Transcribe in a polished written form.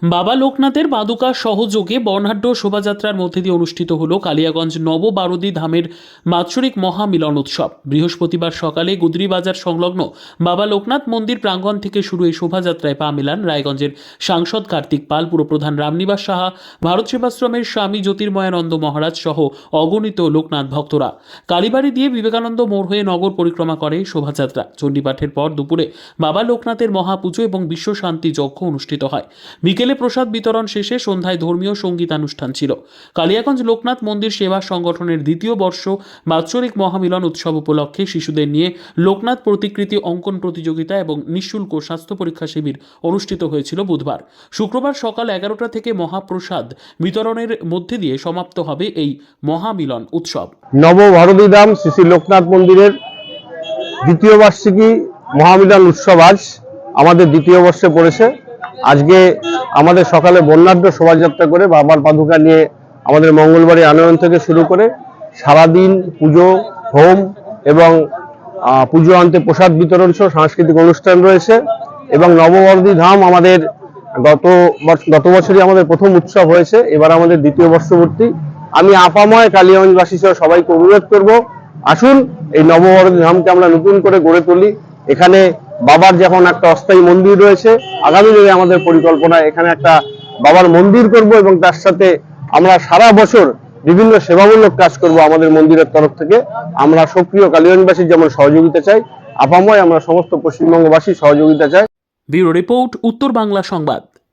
বাবা লোকনাথের পাদুকা সহযোগে বর্ণাঢ্য শোভাযাত্রার মধ্যে দিয়ে অনুষ্ঠিত হল কালিয়াগঞ্জ নববারদী ধামের বাৎসরিক মহামিলন উৎসব। বৃহস্পতিবার সকালে গুদরি বাজার সংলগ্ন বাবা লোকনাথ মন্দির প্রাঙ্গণ থেকে শুরু এই শোভাযাত্রায় পা মেলান রায়গঞ্জের সাংসদ কার্তিক পাল, পুরপ্রধান রামনিবাস সাহা, ভারত সেবাশ্রমের স্বামী জ্যোতির্ময়ানন্দ মহারাজ সহ অগণিত লোকনাথ ভক্তরা। কালীবাড়ি দিয়ে বিবেকানন্দ মোড় হয়ে নগর পরিক্রমা করে শোভাযাত্রা। চণ্ডীপাঠের পর দুপুরে বাবা লোকনাথের মহাপুজো এবং বিশ্ব শান্তি যজ্ঞ অনুষ্ঠিত হয়। বিকেলে প্রসাদ বিতরণ শেষে সন্ধ্যায় ধর্মীয় সঙ্গীতানুষ্ঠান ছিল। কালিয়াগঞ্জ লোকনাথ মন্দির সেবা সংগঠনের দ্বিতীয় বর্ষ বাৎসরিক মহামিলন উৎসব উপলক্ষে শিশুদের নিয়ে লোকনাথ প্রতিকৃতি অঙ্কন প্রতিযোগিতা এবং নিঃশুল্ক স্বাস্থ্য পরীক্ষা শিবির অনুষ্ঠিত হয়েছিল বুধবার। শুক্রবার সকাল 11টা থেকে মহাপ্রসাদ বিতরণের মধ্যে দিয়ে সমাপ্ত হবে এই মহামিলন উৎসব। নবভারতী ধাম শ্রী শ্রী লোকনাথ মন্দিরের দ্বিতীয় বার্ষিকী মহামিলন উৎসব আজ আমাদের দ্বিতীয় বর্ষে পড়েছে। আজকে আমাদের সকালে বর্ণাঢ্য শোভাযাত্রা করে বাবার পাদুকা নিয়ে আমাদের মঙ্গলবাড়ি আনয়ন থেকে শুরু করে সারাদিন পুজো, হোম এবং পুজো আনতে প্রসাদ বিতরণ সহ সাংস্কৃতিক অনুষ্ঠান রয়েছে। এবং নবভারতী ধাম আমাদের গত বছরই আমাদের প্রথম উৎসব হয়েছে, এবার আমাদের দ্বিতীয় বর্ষপূর্তি। আমি আপাময় কালিয়াগঞ্জবাসী সহ সবাইকে অনুরোধ করব, আসুন এই নবভারতী ধামকে আমরা নতুন করে গড়ে তুলি। এখানে বাবার যখন একটা অস্থায়ী মন্দির রয়েছে, আগামী দিনে আমাদের পরিকল্পনা এখানে একটা বাবার মন্দির করব এবং তার সাথে আমরা সারা বছর বিভিন্ন সেবামূলক কাজ করব আমাদের মন্দিরের তরফ থেকে। আমরা সক্রিয় কালিয়াগঞ্জবাসীর যেমন সহযোগিতা চাই, আপাময় আমরা সমস্ত পশ্চিমবঙ্গবাসী সহযোগিতা চাই। ব্যুরো রিপোর্ট, উত্তর বাংলা সংবাদ।